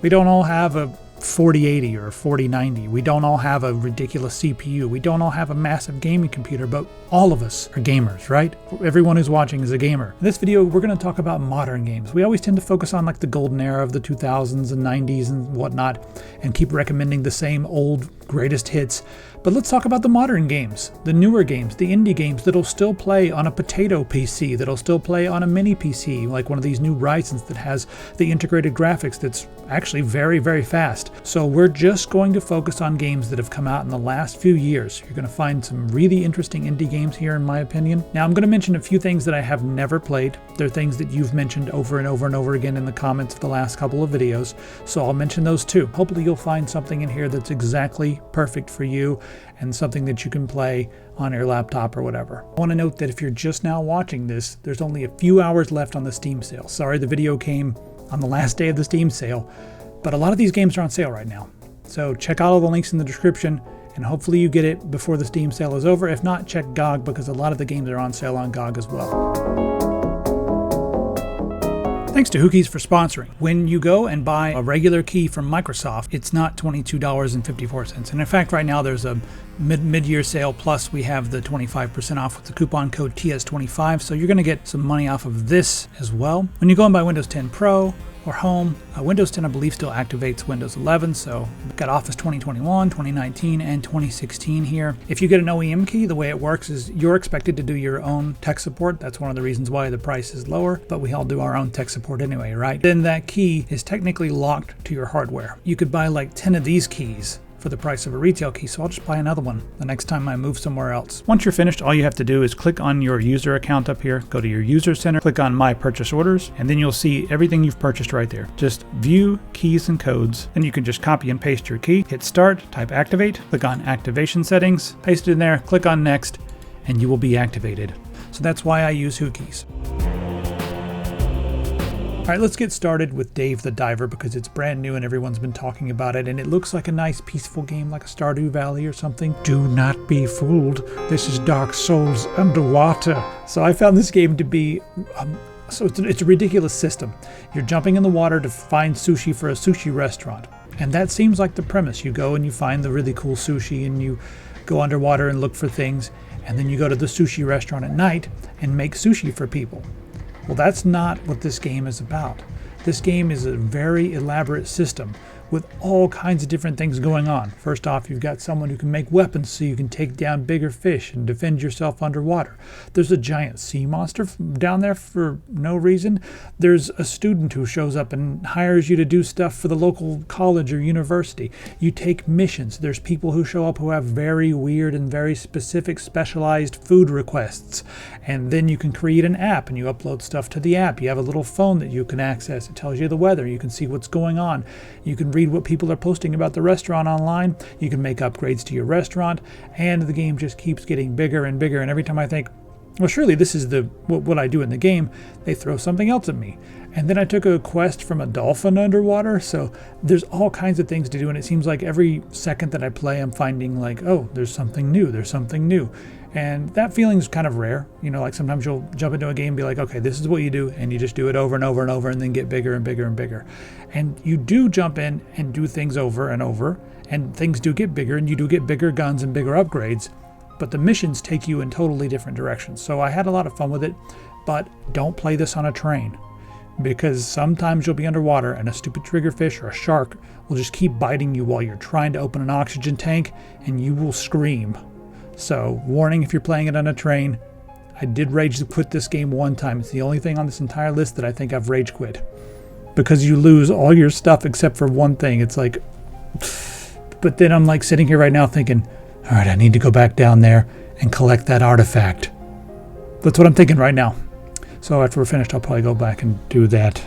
We don't all have a 4080 or a 4090. We don't all have a ridiculous CPU. We don't all have a massive gaming computer, but all of us are gamers, right? Everyone who's watching is a gamer. In this video, we're going to talk about modern games. We always tend to focus on like the golden era of the 2000s and 90s and whatnot, and keep recommending the same old greatest hits. But let's talk about the modern games, the newer games, the indie games that'll still play on a potato PC, that'll still play on a Mini-PC, like one of these new Ryzen's that has the integrated graphics that's actually very, very fast. So we're just going to focus on games that have come out in the last few years. You're going to find some really interesting indie games here, in my opinion. Now, I'm going to mention a few things that I have never played. They're things that you've mentioned over and over and over again in the comments of the last couple of videos, so I'll mention those too. Hopefully you'll find something in here that's exactly perfect for you and something that you can play on your laptop or whatever. I want to note that if you're just now watching this, there's only a few hours left on the Steam sale. Sorry, the video came on the last day of the Steam sale, but a lot of these games are on sale right now. So check out all the links in the description, and hopefully you get it before the Steam sale is over. If not, check GOG, because a lot of the games are on sale on GOG as well. Thanks to Whokeys for sponsoring. When you go and buy a regular key from Microsoft, it's not $22.54. And in fact, right now there's a mid-year sale, plus we have the 25% off with the coupon code TS25. So you're going to get some money off of this as well. When you go and buy Windows 10 Pro or Home, Windows 10 I believe still activates Windows 11, so we've got Office 2021, 2019, and 2016 here. If you get an OEM key, the way it works is you're expected to do your own tech support. That's one of the reasons why the price is lower, but we all do our own tech support anyway, right? Then that key is technically locked to your hardware. You could buy like 10 of these keys for the price of a retail key, so I'll just buy another one the next time I move somewhere else. Once you're finished, all you have to do is click on your user account up here, go to your user center, click on My Purchase Orders, and then you'll see everything you've purchased right there. Just View Keys and Codes, and you can just copy and paste your key, hit Start, type Activate, click on Activation Settings, paste it in there, click on Next, and you will be activated. So that's why I use Whokeys. All right, let's get started with Dave the Diver, because it's brand new and everyone's been talking about it, and it looks like a nice peaceful game like a Stardew Valley or something. Do not be fooled. This is Dark Souls underwater. So I found this game to be, it's a ridiculous system. You're jumping in the water to find sushi for a sushi restaurant. And that seems like the premise. You go and you find the really cool sushi and you go underwater and look for things. And then you go to the sushi restaurant at night and make sushi for people. Well, that's not what this game is about. This game is a very elaborate system with all kinds of different things going on. First off, you've got someone who can make weapons so you can take down bigger fish and defend yourself underwater. There's a giant sea monster down there for no reason. There's a student who shows up and hires you to do stuff for the local college or university. You take missions. There's people who show up who have very weird and very specific specialized food requests. And then you can create an app and you upload stuff to the app. You have a little phone that you can access. It tells you the weather. You can see what's going on. You can read what people are posting about the restaurant online. You can make upgrades to your restaurant, and the game just keeps getting bigger and bigger. And every time I think, well, surely this is what I do in the game, they throw something else at me. And then I took a quest from a dolphin underwater, so there's all kinds of things to do, and it seems like every second that I play, I'm finding like, oh, there's something new. And that feeling is kind of rare. You know, like sometimes you'll jump into a game and be like, okay, this is what you do, and you just do it over and over and over, and then get bigger and bigger and bigger. And you do jump in and do things over and over, and things do get bigger, and you do get bigger guns and bigger upgrades, but the missions take you in totally different directions. So I had a lot of fun with it, but don't play this on a train, because sometimes you'll be underwater and a stupid triggerfish or a shark will just keep biting you while you're trying to open an oxygen tank, and you will scream. So, warning if you're playing it on a train. I did rage quit this game one time. It's the only thing on this entire list that I think I've rage quit. Because you lose all your stuff except for one thing. It's like, but then I'm like sitting here right now thinking, all right, I need to go back down there and collect that artifact. That's what I'm thinking right now. So after we're finished, I'll probably go back and do that.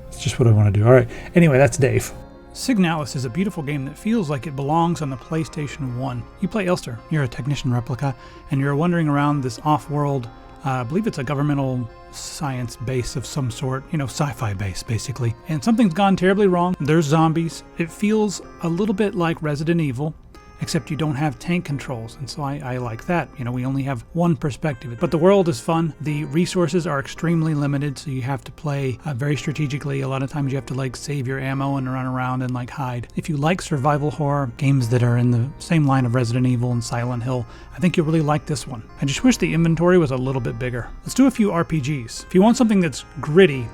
It's just what I want to do. All right. Anyway, that's Dave. Signalis is a beautiful game that feels like it belongs on the PlayStation 1. You play Elster, you're a technician replica, and you're wandering around this off-world, I believe it's a governmental science base of some sort, sci-fi base basically. And something's gone terribly wrong. There's zombies. It feels a little bit like Resident Evil, except you don't have tank controls, and so I like that. You know, we only have one perspective. But the world is fun. The resources are extremely limited, so you have to play very strategically. A lot of times you have to like save your ammo and run around and like hide. If you like survival horror, games that are in the same line of Resident Evil and Silent Hill, I think you'll really like this one. I just wish the inventory was a little bit bigger. Let's do a few RPGs. If you want something that's gritty,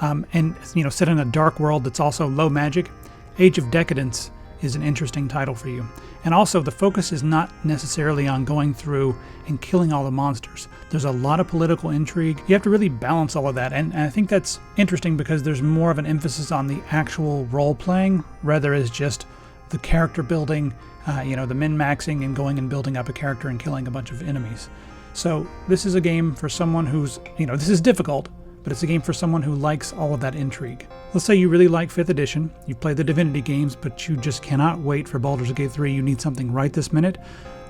and you know, set in a dark world that's also low magic, Age of Decadence is an interesting title for you. And also, the focus is not necessarily on going through and killing all the monsters. There's a lot of political intrigue. You have to really balance all of that, and I think that's interesting because there's more of an emphasis on the actual role-playing rather as just the character building, you know, the min-maxing and going and building up a character and killing a bunch of enemies. So this is a game for someone who's, you know, this is difficult, but it's a game for someone who likes all of that intrigue. Let's say you really like 5th edition, you've played the Divinity games, but you just cannot wait for Baldur's Gate 3, you need something right this minute.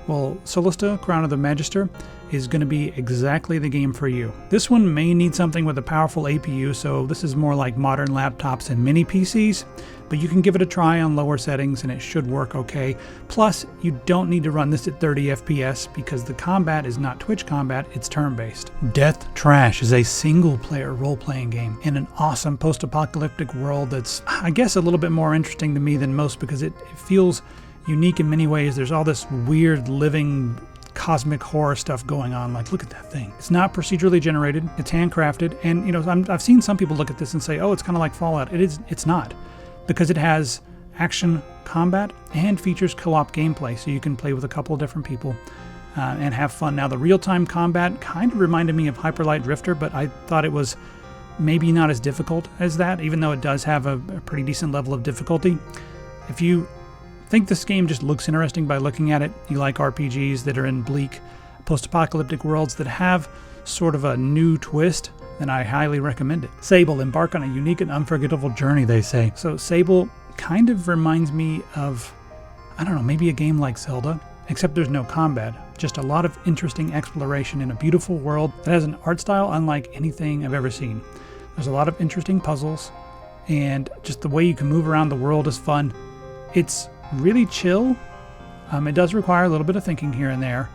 Well, Solista, Crown of the Magister, is going to be exactly the game for you. This one may need something with a powerful APU, so this is more like modern laptops and mini-PCs, but you can give it a try on lower settings and it should work okay. Plus, you don't need to run this at 30 FPS because the combat is not Twitch combat, it's turn-based. Death Trash is a single-player role-playing game in an awesome post-apocalyptic world that's, I guess, a little bit more interesting to me than most because it feels unique in many ways. There's all this weird living cosmic horror stuff going on. Like, look at that thing. It's not procedurally generated, it's handcrafted, and you know, I've seen some people look at this and say, oh, it's kind of like Fallout. It's not, because it has action combat and features co-op gameplay, so you can play with a couple of different people and have fun. Now, the real-time combat kind of reminded me of Hyper Light Drifter, but I thought it was maybe not as difficult as that, even though it does have a pretty decent level of difficulty. If you think this game just looks interesting by looking at it, you like RPGs that are in bleak post-apocalyptic worlds that have sort of a new twist, then I highly recommend it. Sable, embark on a unique and unforgettable journey, they say. So Sable kind of reminds me of, I don't know, maybe a game like Zelda, except there's no combat, just a lot of interesting exploration in a beautiful world that has an art style unlike anything I've ever seen. There's a lot of interesting puzzles, and just the way you can move around the world is fun. It's really chill. It does require a little bit of thinking here and there,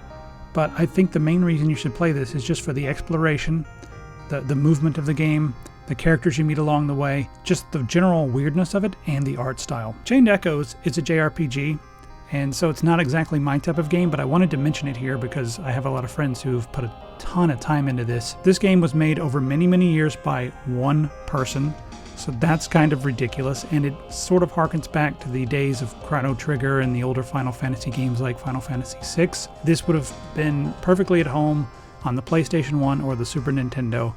but I think the main reason you should play this is just for the exploration, the movement of the game, the characters you meet along the way, just the general weirdness of it, and the art style. Chained Echoes is a JRPG, and so it's not exactly my type of game, but I wanted to mention it here because I have a lot of friends who've put a ton of time into this. This game was made over many, many years by one person, so that's kind of ridiculous, and it sort of harkens back to the days of Chrono Trigger and the older Final Fantasy games like Final Fantasy VI. This would have been perfectly at home on the PlayStation 1 or the Super Nintendo,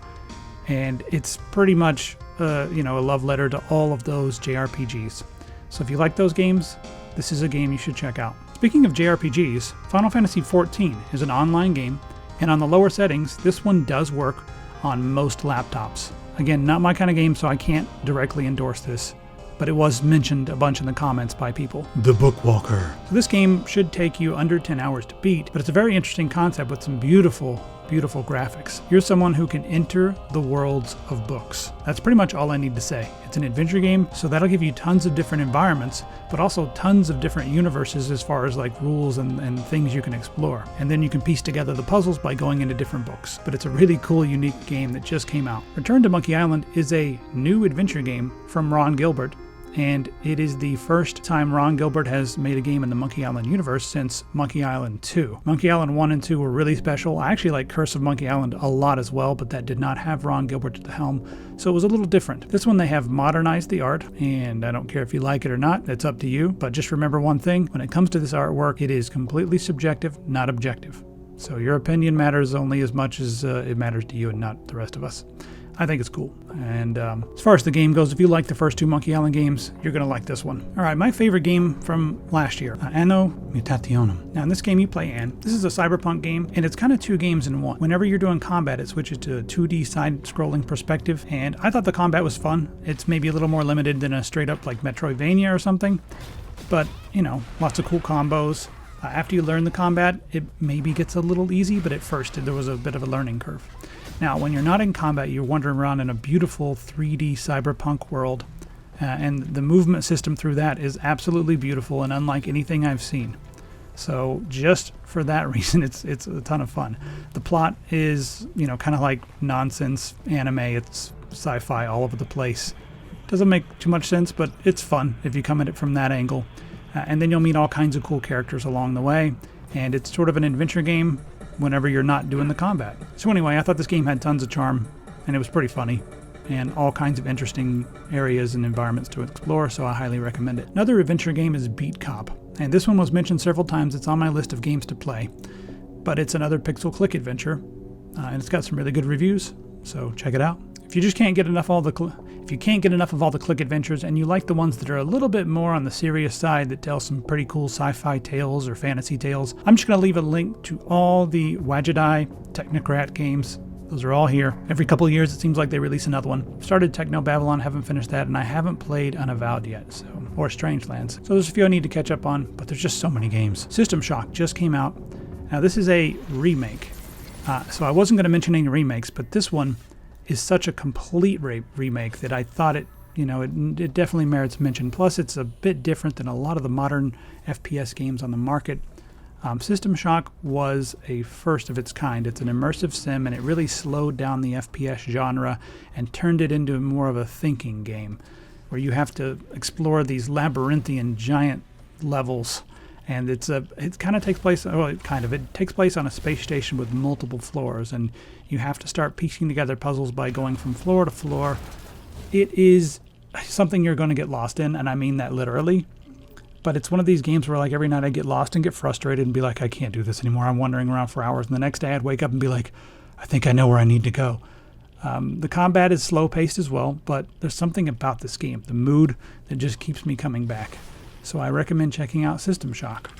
and it's pretty much you know, a love letter to all of those JRPGs. So if you like those games, this is a game you should check out. Speaking of JRPGs, Final Fantasy XIV is an online game, and on the lower settings, this one does work on most laptops. Again, not my kind of game, so I can't directly endorse this, but it was mentioned a bunch in the comments by people. The Bookwalker. So this game should take you under 10 hours to beat, but it's a very interesting concept with some beautiful, beautiful graphics. You're someone who can enter the worlds of books. That's pretty much all I need to say. It's an adventure game, so that'll give you tons of different environments, but also tons of different universes as far as like rules and things you can explore. And then you can piece together the puzzles by going into different books. But it's a really cool, unique game that just came out. Return to Monkey Island is a new adventure game from Ron Gilbert, and it is the first time Ron Gilbert has made a game in the Monkey Island universe since Monkey Island 2. Monkey Island 1 and 2 were really special. I actually like Curse of Monkey Island a lot as well, but that did not have Ron Gilbert at the helm, so it was a little different. This one, they have modernized the art, and I don't care if you like it or not, it's up to you, but just remember one thing, when it comes to this artwork, it is completely subjective, not objective. So your opinion matters only as much as it matters to you and not the rest of us. I think it's cool. And as far as the game goes, if you like the first two Monkey Island games, you're going to like this one. All right, my favorite game from last year, Anno Mutationum. Now, in this game, you play Anne. This is a Cyberpunk game, and it's kind of two games in one. Whenever you're doing combat, it switches to a 2D side-scrolling perspective, and I thought the combat was fun. It's maybe a little more limited than a straight-up like Metroidvania or something, but, you know, lots of cool combos. After you learn the combat, it maybe gets a little easy, but at first there was a bit of a learning curve. Now, when you're not in combat, you're wandering around in a beautiful 3D cyberpunk world, and the movement system through that is absolutely beautiful and unlike anything I've seen. So just for that reason, it's a ton of fun. The plot is, kind of like nonsense anime. It's sci-fi all over the place. Doesn't make too much sense, but it's fun if you come at it from that angle. And then you'll meet all kinds of cool characters along the way. And it's sort of an adventure game whenever you're not doing the combat. So anyway, I thought this game had tons of charm, and it was pretty funny, and all kinds of interesting areas and environments to explore, so I highly recommend it. Another adventure game is Beat Cop, and this one was mentioned several times. It's on my list of games to play, but it's another pixel click adventure, and it's got some really good reviews, so check it out. If you just can't get enough of all the click adventures, and you like the ones that are a little bit more on the serious side that tell some pretty cool sci-fi tales or fantasy tales, I'm just going to leave a link to all the Wajidai Technocrat games. Those are all here. Every couple of years it seems like they release another one. Started Techno Babylon, haven't finished that, and I haven't played Unavowed yet, or Strangelands. So there's a few I need to catch up on, but there's just so many games. System Shock just came out. Now this is a remake. So I wasn't going to mention any remakes, but this one is such a complete remake that I thought it definitely merits mention. Plus, it's a bit different than a lot of the modern FPS games on the market. System Shock was a first of its kind. It's an immersive sim, and it really slowed down the FPS genre and turned it into more of a thinking game, where you have to explore these labyrinthian giant levels. And it takes place on a space station with multiple floors, and you have to start piecing together puzzles by going from floor to floor. It is something you're going to get lost in, and I mean that literally. But it's one of these games where like every night I get lost and get frustrated and be like, I can't do this anymore. I'm wandering around for hours, and the next day I'd wake up and be like, I think I know where I need to go. The combat is slow-paced as well, but there's something about this game, the mood, that just keeps me coming back. So I recommend checking out System Shock.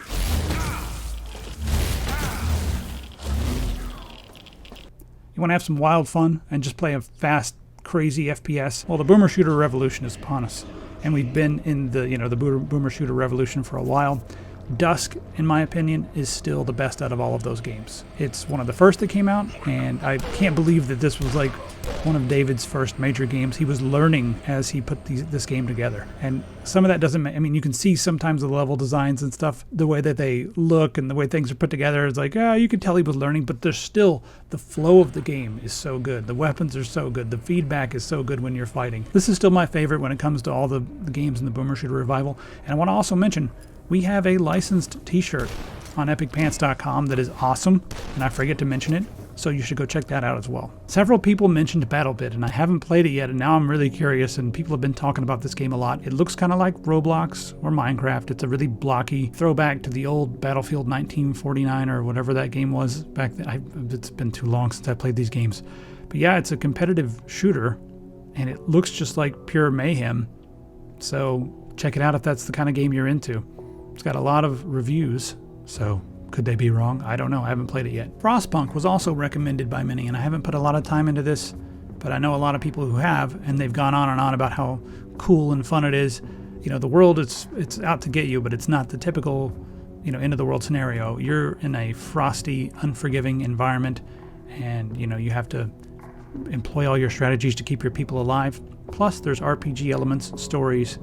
You want to have some wild fun and just play a fast, crazy FPS? Well, the boomer shooter revolution is upon us, and we've been in the boomer shooter revolution for a while. Dusk, in my opinion, is still the best out of all of those games. It's one of the first that came out, and I can't believe that this was like one of David's first major games. He was learning as he put this game together. And some of that you can see sometimes the level designs and stuff, the way that they look and the way things are put together. It's like, you can tell he was learning, but there's still, the flow of the game is so good. The weapons are so good. The feedback is so good when you're fighting. This is still my favorite when it comes to all the games in the boomer shooter revival. And I want to also mention, we have a licensed t-shirt on epicpants.com that is awesome, and I forget to mention it, so you should go check that out as well. Several people mentioned BattleBit, and I haven't played it yet, and now I'm really curious, and people have been talking about this game a lot. It looks kind of like Roblox or Minecraft. It's a really blocky throwback to the old Battlefield 1949 or whatever that game was back then. It's been too long since I played these games. But yeah, it's a competitive shooter, and it looks just like pure mayhem, so check it out if that's the kind of game you're into. It's got a lot of reviews, so could they be wrong? I don't know. I haven't played it yet. Frostpunk was also recommended by many, and I haven't put a lot of time into this, but I know a lot of people who have, and they've gone on and on about how cool and fun it is. The world, it's out to get you, but it's not the typical, end of the world scenario. You're in a frosty, unforgiving environment, and, you have to employ all your strategies to keep your people alive. Plus, there's RPG elements, stories,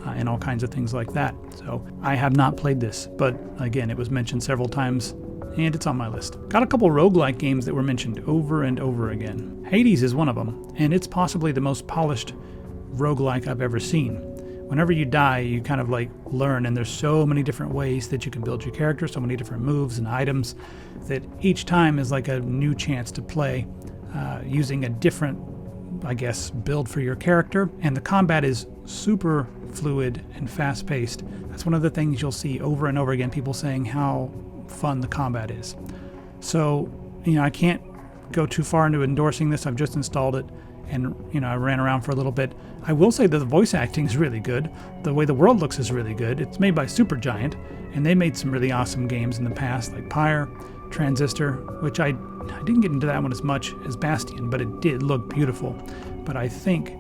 and all kinds of things like that. So I have not played this, but again, it was mentioned several times, and it's on my list. Got a couple roguelike games that were mentioned over and over again. Hades is one of them, and it's possibly the most polished roguelike I've ever seen. Whenever you die, you kind of like learn, and there's so many different ways that you can build your character, so many different moves and items, that each time is like a new chance to play using a different, build for your character. And the combat is super fluid and fast-paced. That's one of the things you'll see over and over again, people saying how fun the combat is. So, I can't go too far into endorsing this. I've just installed it, and, I ran around for a little bit. I will say that the voice acting is really good. The way the world looks is really good. It's made by Supergiant, and they made some really awesome games in the past, like Pyre, Transistor, which I didn't get into that one as much as Bastion, but it did look beautiful. But I think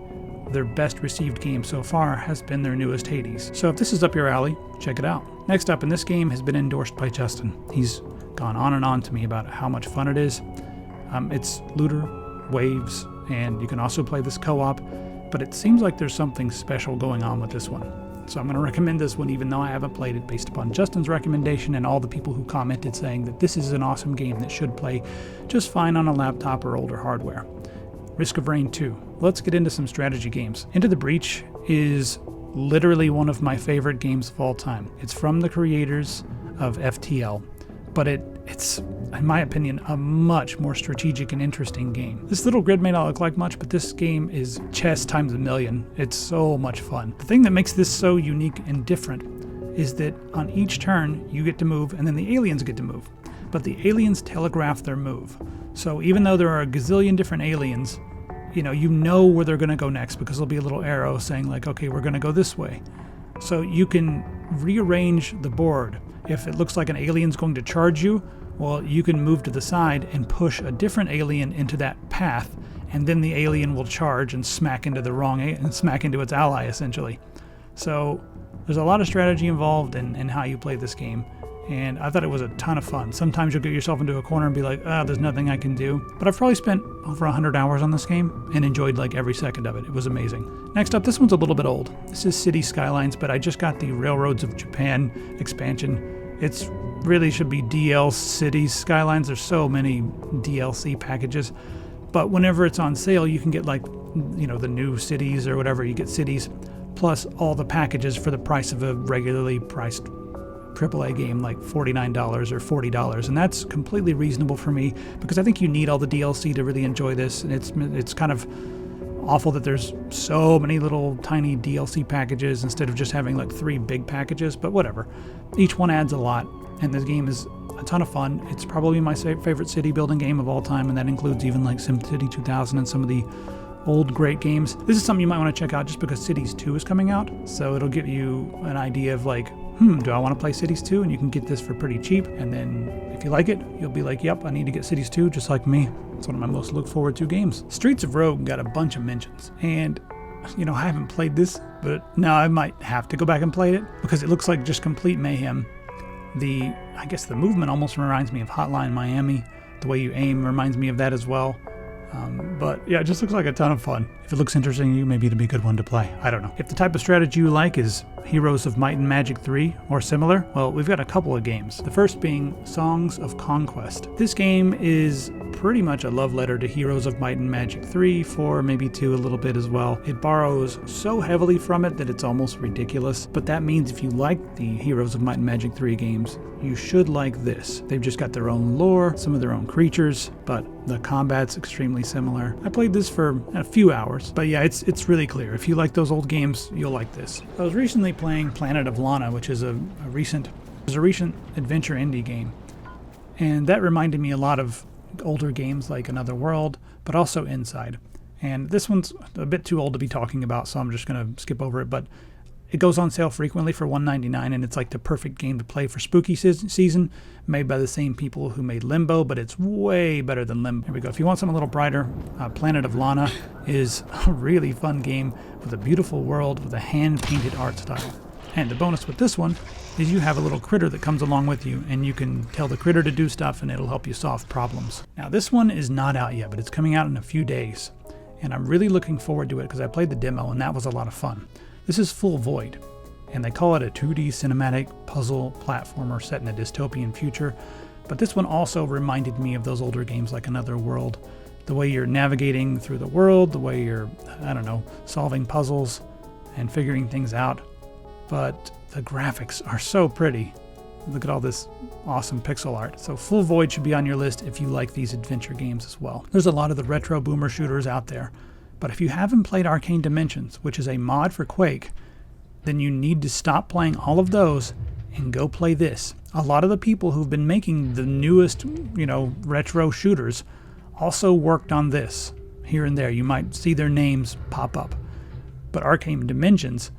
their best received game so far has been their newest Hades. So if this is up your alley, check it out. Next up, and this game has been endorsed by Justin. He's gone on and on to me about how much fun it is. It's looter, waves, and you can also play this co-op, but it seems like there's something special going on with this one. So I'm going to recommend this one even though I haven't played it, based upon Justin's recommendation and all the people who commented saying that this is an awesome game that should play just fine on a laptop or older hardware. Risk of Rain 2. Let's get into some strategy games. Into the Breach is literally one of my favorite games of all time. It's from the creators of FTL, but it's, in my opinion, a much more strategic and interesting game. This little grid may not look like much, but this game is chess times a million. It's so much fun. The thing that makes this so unique and different is that on each turn, you get to move, and then the aliens get to move. But the aliens telegraph their move. So even though there are a gazillion different aliens, you know where they're going to go next, because there'll be a little arrow saying like, okay, we're going to go this way. So you can rearrange the board. If it looks like an alien's going to charge you, well, you can move to the side and push a different alien into that path, and then the alien will charge and smack into its ally, essentially. So there's a lot of strategy involved in how you play this game, and I thought it was a ton of fun. Sometimes you'll get yourself into a corner and be like, there's nothing I can do. But I've probably spent over 100 hours on this game and enjoyed like every second of it. It was amazing. Next up, this one's a little bit old. This is City Skylines, but I just got the Railroads of Japan expansion. It's really should be DL Cities Skylines. There's so many DLC packages. But whenever it's on sale, you can get like, the new cities or whatever. You get cities plus all the packages for the price of a regularly priced AAA game, like $49 or $40, and that's completely reasonable for me because I think you need all the DLC to really enjoy this, and it's kind of awful that there's so many little tiny DLC packages instead of just having like 3 big packages, but whatever. Each one adds a lot, and this game is a ton of fun. It's probably my favorite city building game of all time, and that includes even like SimCity 2000 and some of the old great games. This is something you might want to check out just because Cities 2 is coming out, so it'll give you an idea of like, do I want to play Cities 2? And you can get this for pretty cheap, and then if you like it, you'll be like, yep, I need to get Cities 2 just like me. It's one of my most look forward to games. Streets of Rogue got a bunch of mentions, and I haven't played this, but now I might have to go back and play it because it looks like just complete mayhem. I guess the movement almost reminds me of Hotline Miami. The way you aim reminds me of that as well. But yeah, it just looks like a ton of fun. If it looks interesting to you, maybe it'd be a good one to play. I don't know. If the type of strategy you like is Heroes of Might and Magic 3 or similar, well, we've got a couple of games. The first being Songs of Conquest. This game is pretty much a love letter to Heroes of Might and Magic 3, 4, maybe 2 a little bit as well. It borrows so heavily from it that it's almost ridiculous, but that means if you like the Heroes of Might and Magic 3 games, you should like this. They've just got their own lore, some of their own creatures, but the combat's extremely similar. I played this for a few hours, but yeah, it's really clear. If you like those old games, you'll like this. I was recently playing Planet of Lana, which is a recent adventure indie game, and that reminded me a lot of older games like Another World, but also Inside. And this one's a bit too old to be talking about, so I'm just going to skip over it, but it goes on sale frequently for $1.99, and it's like the perfect game to play for spooky season, made by the same people who made Limbo, but it's way better than Limbo. Here we go. If you want something a little brighter, Planet of Lana is a really fun game with a beautiful world with a hand-painted art style. And the bonus with this one is you have a little critter that comes along with you, and you can tell the critter to do stuff, and it'll help you solve problems. Now, this one is not out yet, but it's coming out in a few days, and I'm really looking forward to it because I played the demo, and that was a lot of fun. This is Full Void, and they call it a 2D cinematic puzzle platformer set in a dystopian future, but this one also reminded me of those older games like Another World. The way you're navigating through the world, the way you're, solving puzzles and figuring things out, but the graphics are so pretty. Look at all this awesome pixel art. So Full Void should be on your list if you like these adventure games as well. There's a lot of the retro boomer shooters out there, but if you haven't played Arcane Dimensions, which is a mod for Quake, then you need to stop playing all of those and go play this. A lot of the people who've been making the newest, retro shooters also worked on this. Here and there, you might see their names pop up. But Arcane Dimensions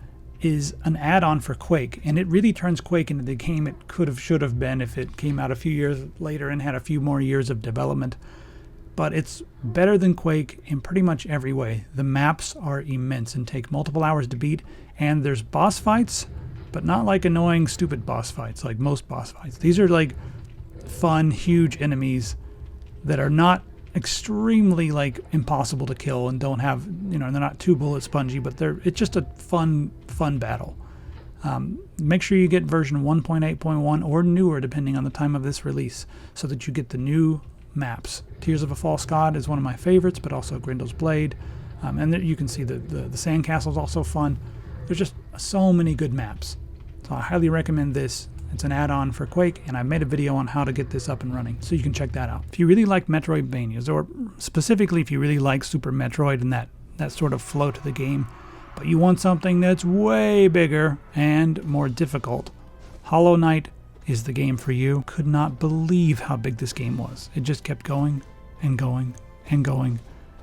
is an add-on for Quake, and it really turns Quake into the game it should have been if it came out a few years later and had a few more years of development. But it's better than Quake in pretty much every way. The maps are immense and take multiple hours to beat, and there's boss fights, but not like annoying, stupid boss fights like most boss fights. These are like fun, huge enemies that are not extremely like impossible to kill and don't have, they're not too bullet spongy, but it's just a fun battle. Make sure you get version 1.8.1 or newer depending on the time of this release so that you get the new maps. Tears of a False God is one of my favorites, but also Grindel's Blade. And there you can see the Sandcastle is also fun. There's just so many good maps. So I highly recommend this. It's an add-on for Quake, and I made a video on how to get this up and running, so you can check that out. If you really like Metroidvanias, or specifically if you really like Super Metroid and that sort of flow to the game, but you want something that's way bigger and more difficult, Hollow Knight is the game for you. Could not believe how big this game was. It just kept going and going and going.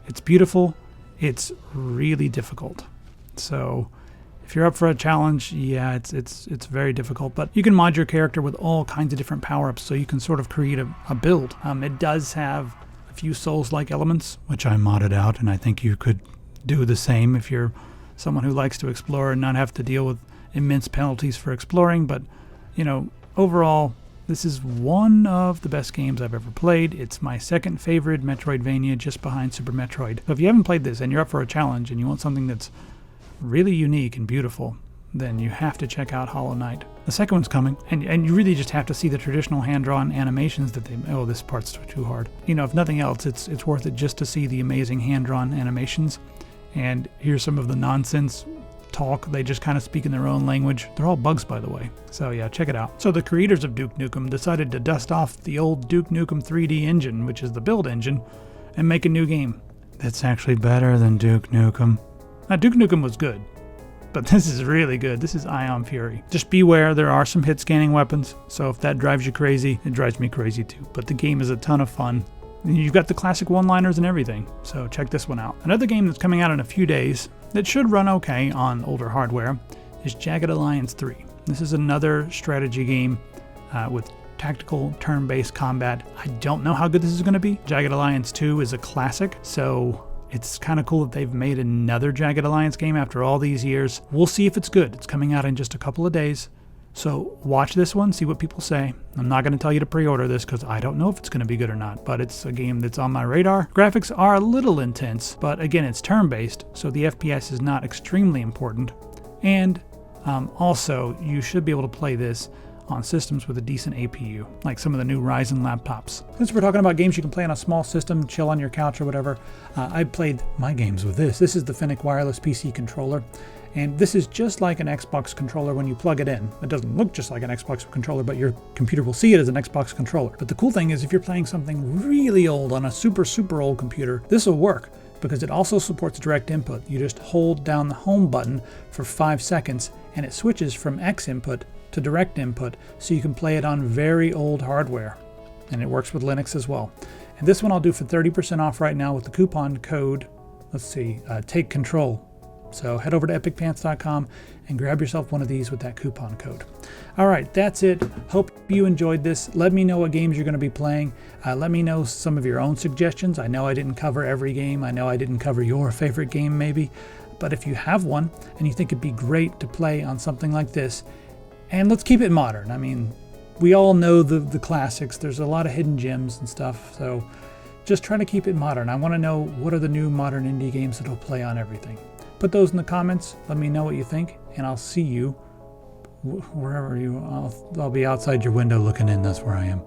It's beautiful. It's really difficult. So if you're up for a challenge, yeah, it's very difficult, but you can mod your character with all kinds of different power-ups, so you can sort of create a build. It does have a few Souls-like elements, which I modded out, and I think you could do the same if you're someone who likes to explore and not have to deal with immense penalties for exploring. But, you know, overall, this is one of the best games I've ever played. It's my second favorite Metroidvania, just behind Super Metroid. So if you haven't played this and you're up for a challenge and you want something that's really unique and beautiful, then you have to check out Hollow Knight. The second one's coming, and you really just have to see the traditional hand-drawn animations that they... Oh, this part's too hard. You know, if nothing else, it's worth it just to see the amazing hand-drawn animations and hear some of the nonsense talk. They just kind of speak in their own language. They're all bugs, by the way. So yeah, check it out. So the creators of Duke Nukem decided to dust off the old Duke Nukem 3D engine, which is the build engine, and make a new game that's actually better than Duke Nukem. Now, Duke Nukem was good, but this is really good. This is Ion Fury. Just beware, there are some hit-scanning weapons, so if that drives you crazy, it drives me crazy too. But the game is a ton of fun. You've got the classic one-liners and everything, so check this one out. Another game that's coming out in a few days that should run okay on older hardware is Jagged Alliance 3. This is another strategy game with tactical turn-based combat. I don't know how good this is going to be. Jagged Alliance 2 is a classic, so it's kind of cool that they've made another Jagged Alliance game after all these years. We'll see if it's good. It's coming out in just a couple of days. So watch this one, see what people say. I'm not going to tell you to pre-order this because I don't know if it's going to be good or not, but it's a game that's on my radar. Graphics are a little intense, but again, it's turn-based, so the FPS is not extremely important. And also, you should be able to play this on systems with a decent APU, like some of the new Ryzen laptops. Since we're talking about games you can play on a small system, chill on your couch or whatever, I played my games with this. This is the Fennec wireless PC controller, and this is just like an Xbox controller when you plug it in. It doesn't look just like an Xbox controller, but your computer will see it as an Xbox controller. But the cool thing is if you're playing something really old on a super old computer, this will work because it also supports direct input. You just hold down the home button for 5 seconds and it switches from X input to direct input, so you can play it on very old hardware, and it works with Linux as well. And this one I'll do for 30% off right now with the coupon code, let's see, Take Control. So head over to epicpants.com and grab yourself one of these with that coupon code. All right, that's it. Hope you enjoyed this. Let me know what games you're going to be playing. Let me know some of your own suggestions. I know I didn't cover every game. I know I didn't cover your favorite game maybe, but if you have one and you think it'd be great to play on something like this, and let's keep it modern. I mean, we all know the classics. There's a lot of hidden gems and stuff, so just try to keep it modern. I want to know what are the new modern indie games that'll play on everything. Put those in the comments. Let me know what you think, and I'll see you wherever I'll be outside your window looking in. That's where I am.